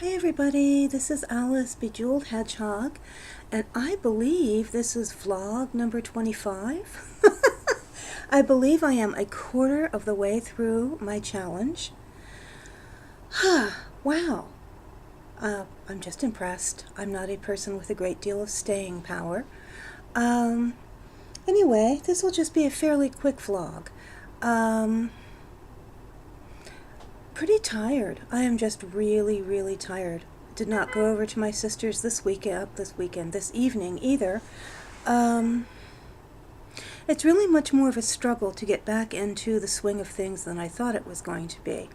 Hi everybody, this is Alice Bejeweled Hedgehog, and I believe this is vlog number 25. I believe I am a quarter of the way through my challenge. Wow, I'm just impressed. I'm not a person with a great deal of staying power. Um, anyway, this will just be a fairly quick vlog. Pretty tired. I am just really tired. Did not go over to my sister's this evening either. Um, it's really much more of a struggle to get back into the swing of things than I thought it was going to be.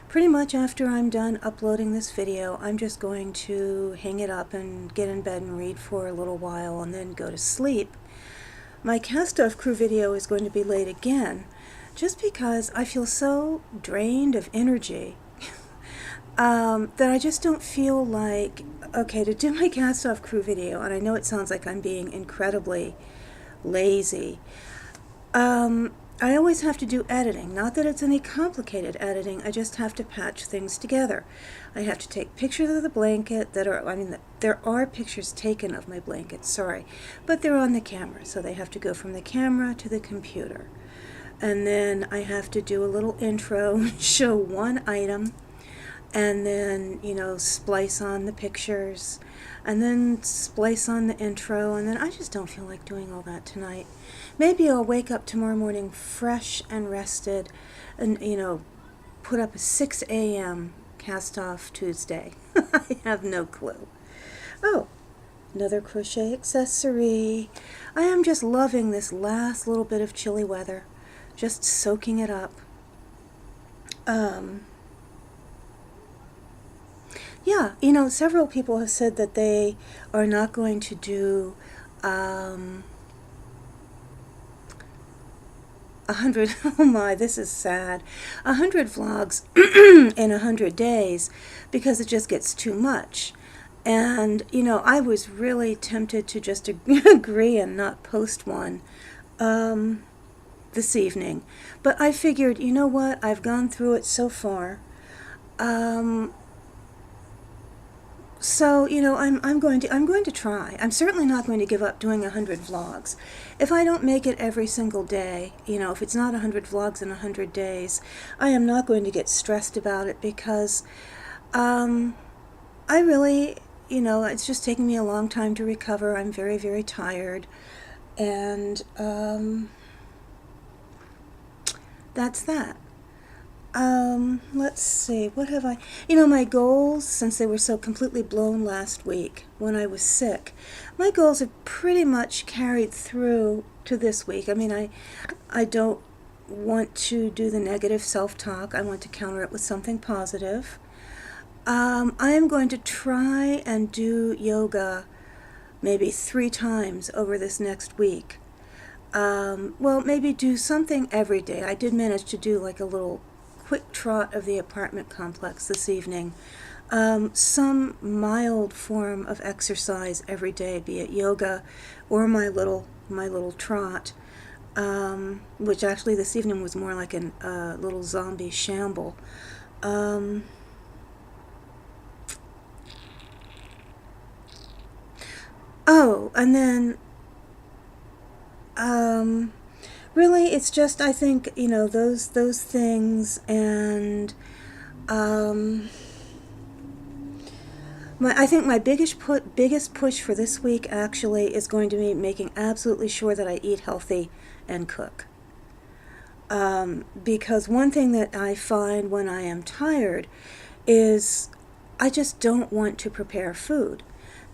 Pretty much after I'm done uploading this video, I'm just going to hang it up and get in bed and read for a little while and then go to sleep. My cast-off crew video is going to be late again, just because I feel so drained of energy that I just don't feel like, okay, to do my cast-off crew video, and I know it sounds like I'm being incredibly lazy, I always have to do editing. Not that it's any complicated editing, I just have to patch things together. I have to take pictures of the blanket there are pictures taken of my blanket, sorry, but they're on the camera, so they have to go from the camera to the computer. And then I have to do a little intro, show one item, and then, splice on the pictures, and then splice on the intro, and then I just don't feel like doing all that tonight. Maybe I'll wake up tomorrow morning fresh and rested and, put up a 6 a.m. cast-off Tuesday. I have no clue. Oh, another crochet accessory. I am just loving this last little bit of chilly weather. Just soaking it up. Yeah, several people have said that they are not going to do 100, oh my, this is sad, 100 vlogs in 100 days because it just gets too much. And, I was really tempted to just agree and not post one this evening. But I figured, you know what, I've gone through it so far. So, I'm going to try. I'm certainly not going to give up doing 100 vlogs. If I don't make it every single day, if it's not 100 vlogs in 100 days, I am not going to get stressed about it because I really, it's just taking me a long time to recover. I'm very tired. And that's that. Let's see, what have I, my goals, since they were so completely blown last week when I was sick, my goals have pretty much carried through to this week. I don't want to do the negative self-talk. I want to counter it with something positive. I am going to try and do yoga maybe 3 times over this next week. Well, maybe do something every day. I did manage to do like a little quick trot of the apartment complex this evening. Some mild form of exercise every day, be it yoga or my little trot, which actually this evening was more like a little zombie shamble. Oh, and then really, it's just, I think, those things, and I think my biggest push for this week actually is going to be making absolutely sure that I eat healthy and cook. Because one thing that I find when I am tired is I just don't want to prepare food.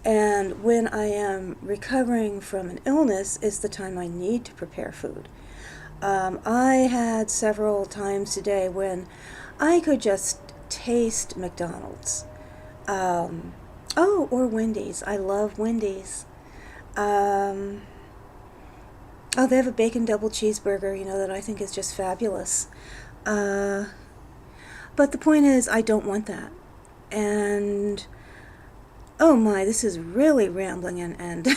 And when I am recovering from an illness is the time I need to prepare food. I had several times today when I could just taste McDonald's. Or Wendy's. I love Wendy's. Oh, they have a bacon double cheeseburger, that I think is just fabulous. But the point is, I don't want that. And oh my, this is really rambling and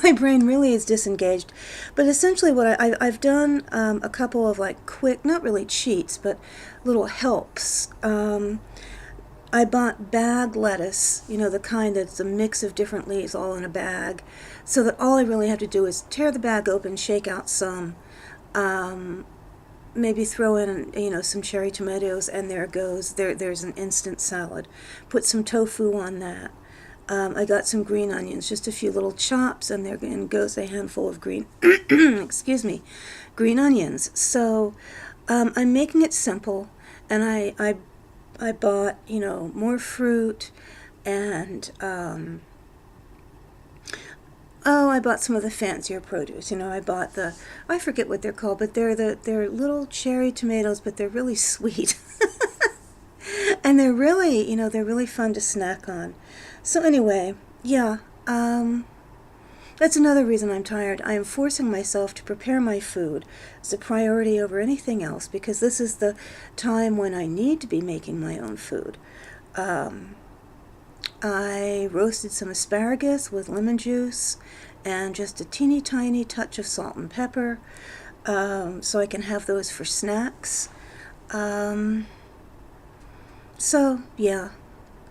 my brain really is disengaged. But essentially what I've done a couple of like quick, not really cheats, but little helps. I bought bag lettuce, you know, the kind that's a mix of different leaves all in a bag, so that all I really have to do is tear the bag open, shake out some, um, maybe throw in, you know, some cherry tomatoes, and there it goes. There's an instant salad. Put some tofu on that. I got some green onions, just a few little chops, and there goes a handful of green, excuse me, green onions. So I'm making it simple, and I bought, you know, more fruit, and oh, I bought some of the fancier produce. You know, I bought I forget what they're called, but they're little cherry tomatoes, but they're really sweet. And they're really, you know, they're really fun to snack on. So anyway, yeah, that's another reason I'm tired. I am forcing myself to prepare my food as a priority over anything else, because this is the time when I need to be making my own food. I roasted some asparagus with lemon juice and just a teeny tiny touch of salt and pepper, so I can have those for snacks. So yeah,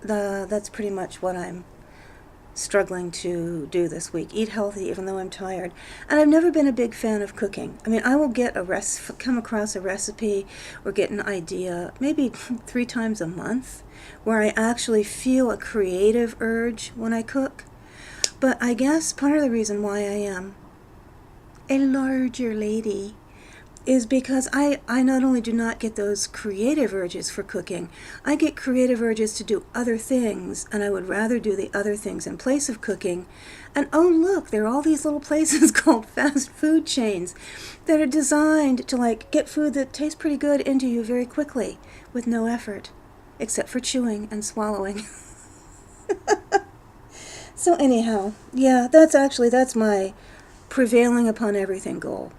that's pretty much what I'm struggling to do this week. Eat healthy even though I'm tired. And I've never been a big fan of cooking. I mean, I will come across a recipe or get an idea maybe 3 times a month where I actually feel a creative urge when I cook. But I guess part of the reason why I am a larger lady is because I not only do not get those creative urges for cooking, I get creative urges to do other things, and I would rather do the other things in place of cooking. And oh look, there are all these little places called fast food chains that are designed to like get food that tastes pretty good into you very quickly with no effort, except for chewing and swallowing. So anyhow, yeah, that's my prevailing upon everything goal.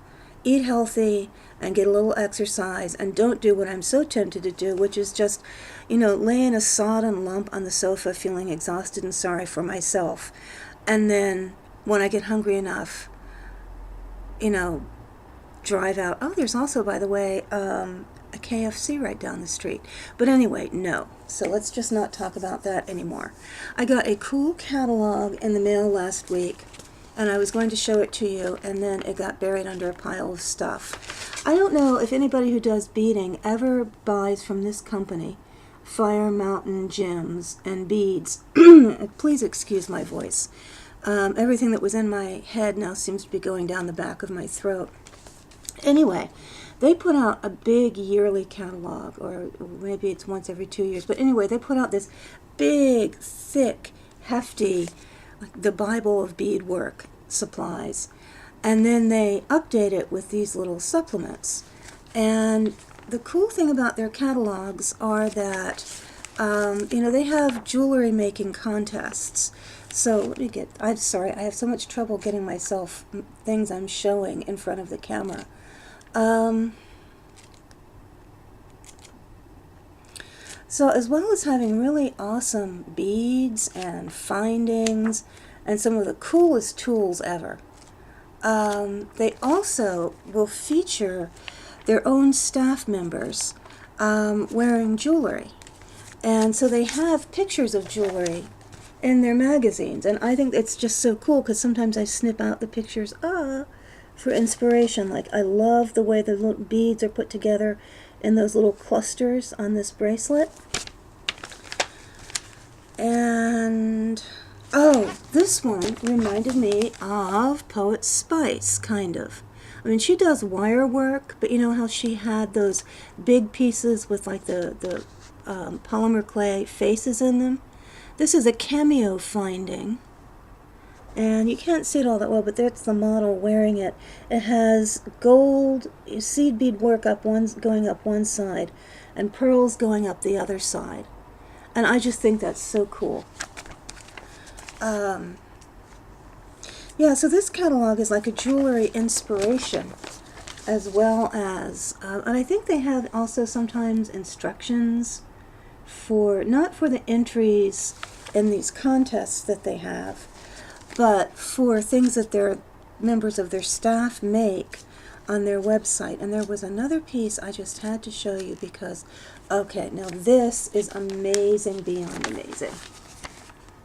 Eat healthy and get a little exercise, and don't do what I'm so tempted to do, which is just, you know, lay in a sodden lump on the sofa feeling exhausted and sorry for myself. And then when I get hungry enough, you know, drive out. Oh, there's also, by the way, a KFC right down the street. But anyway, no. So let's just not talk about that anymore. I got a cool catalog in the mail last week, and I was going to show it to you, and then it got buried under a pile of stuff. I don't know if anybody who does beading ever buys from this company, Fire Mountain Gems and Beads. Please excuse my voice. Everything that was in my head now seems to be going down the back of my throat. Anyway, they put out a big yearly catalog, or maybe it's once every 2 years. But anyway, they put out this big, thick, hefty, like the Bible of beadwork supplies. And then they update it with these little supplements. And the cool thing about their catalogs are that, you know, they have jewelry making contests. So let me I'm sorry, I have so much trouble getting myself things I'm showing in front of the camera. So as well as having really awesome beads and findings and some of the coolest tools ever, they also will feature their own staff members wearing jewelry. And so they have pictures of jewelry in their magazines. And I think it's just so cool because sometimes I snip out the pictures for inspiration. Like, I love the way the little beads are put together in those little clusters on this bracelet. And oh, this one reminded me of Poet Spice, kind of. I mean, she does wire work, but you know how she had those big pieces with like the polymer clay faces in them? This is a cameo finding. And you can't see it all that well, but that's the model wearing it. It has gold seed bead work going up one side and pearls going up the other side. And I just think that's so cool. Yeah, so this catalog is like a jewelry inspiration, as well as, and I think they have also sometimes instructions not for the entries in these contests that they have, but for things that their members of their staff make, on their website. And there was another piece I just had to show you because, okay, now this is amazing beyond amazing.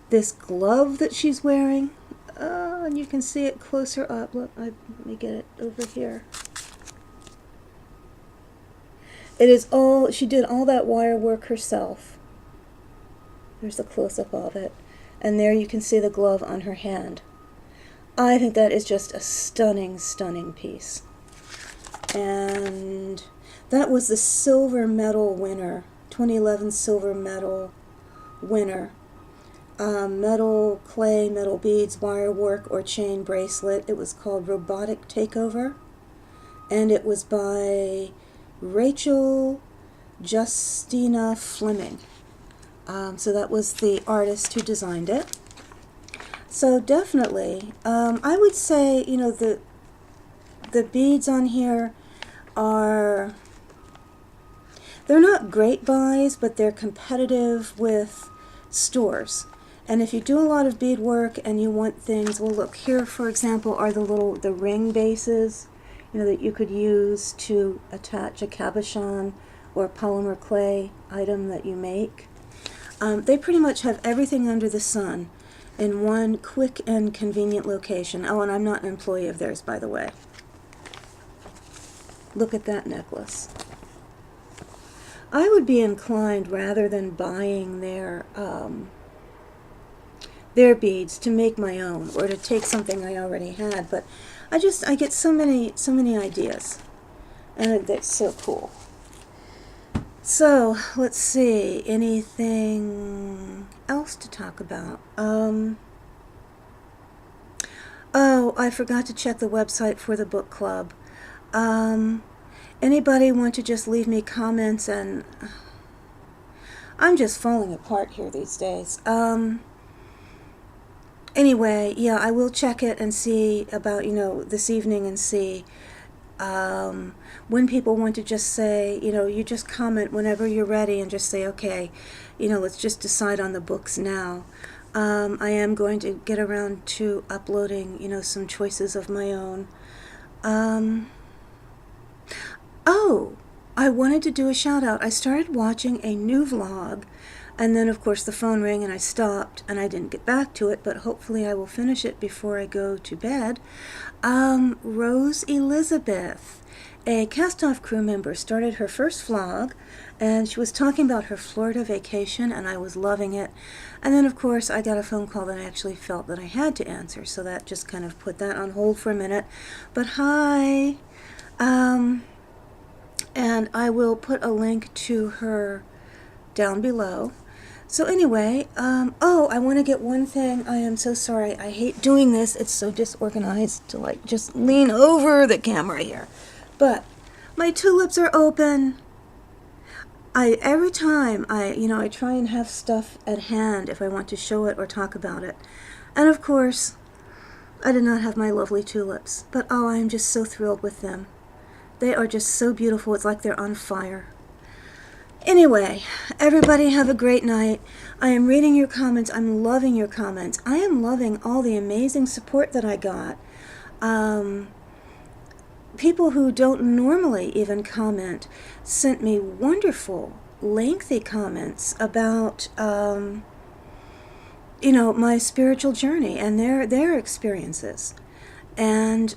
This glove that she's wearing, and you can see it closer up. Look, let me get it over here. It is all, she did all that wire work herself. There's a close-up of it. And there you can see the glove on her hand. I think that is just a stunning, stunning piece. And that was the silver medal winner, 2011 silver medal winner. Metal clay, metal beads, wire work, or chain bracelet. It was called Robotic Takeover. And it was by Rachel Justina Fleming. So that was the artist who designed it. So definitely, I would say, you know, the beads on here are, they're not great buys, but they're competitive with stores. And if you do a lot of bead work and you want things, well, look, here, for example, are the ring bases, you know, that you could use to attach a cabochon or polymer clay item that you make. They pretty much have everything under the sun in one quick and convenient location. Oh, and I'm not an employee of theirs, by the way. Look at that necklace. I would be inclined, rather than buying their beads, to make my own or to take something I already had. But I get so many ideas, and that's so cool. So let's see, anything else to talk about? Oh, I forgot to check the website for the book club. Anybody want to just leave me comments? And I'm just falling apart here these days. Anyway, yeah, I will check it and see about, you know, this evening, and see when people want to just say, you know, you just comment whenever you're ready and just say, okay, you know, let's just decide on the books now. I am going to get around to uploading, you know, some choices of my own. Oh, I wanted to do a shout out. I started watching a new vlog, and then of course the phone rang and I stopped and I didn't get back to it, but hopefully I will finish it before I go to bed. Rose Elizabeth, a cast-off crew member, started her first vlog, and she was talking about her Florida vacation, and I was loving it. And then of course I got a phone call that I actually felt that I had to answer, so that just kind of put that on hold for a minute. But hi, and I will put a link to her down below. So anyway, oh, I want to get one thing. I am so sorry. I hate doing this. It's so disorganized to like just lean over the camera here. But my tulips are open. Every time I try and have stuff at hand if I want to show it or talk about it. And of course, I did not have my lovely tulips. But oh, I am just so thrilled with them. They are just so beautiful. It's like they're on fire. Anyway, everybody have a great night. I am reading your comments. I'm loving your comments. I am loving all the amazing support that I got. People who don't normally even comment sent me wonderful, lengthy comments about, you know, my spiritual journey and their experiences. And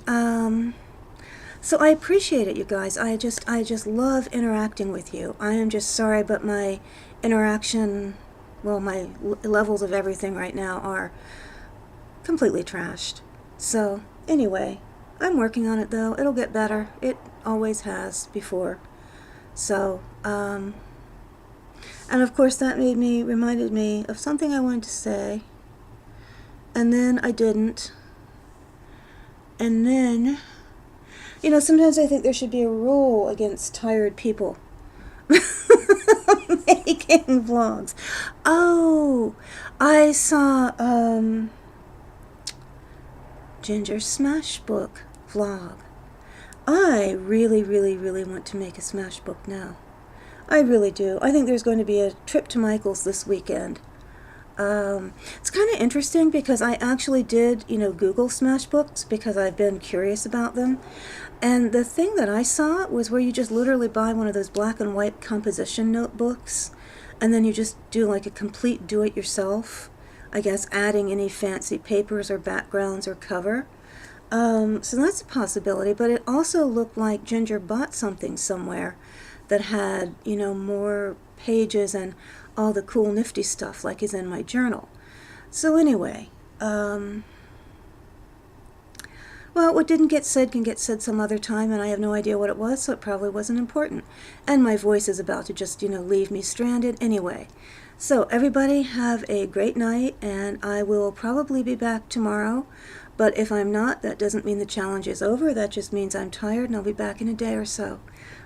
so I appreciate it, you guys. I just love interacting with you. I am just sorry, but my interaction, well, my levels of everything right now are completely trashed. So anyway, I'm working on it though. It'll get better. It always has before. So, and of course that reminded me of something I wanted to say, and then I didn't, and then, you know, sometimes I think there should be a rule against tired people making vlogs. Oh, I saw Ginger Smashbook vlog. I really, really, really want to make a Smashbook now. I really do. I think there's going to be a trip to Michael's this weekend. It's kind of interesting because I actually did, Google Smash Books because I've been curious about them. And the thing that I saw was where you just literally buy one of those black and white composition notebooks, and then you just do like a complete do-it-yourself, I guess adding any fancy papers or backgrounds or cover. So that's a possibility, but it also looked like Ginger bought something somewhere that had, more pages and all the cool nifty stuff like is in my journal. So anyway, well, what didn't get said can get said some other time, and I have no idea what it was, so it probably wasn't important. And my voice is about to just, leave me stranded anyway. So everybody have a great night, and I will probably be back tomorrow. But if I'm not, that doesn't mean the challenge is over. That just means I'm tired, and I'll be back in a day or so.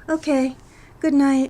Okay, good night.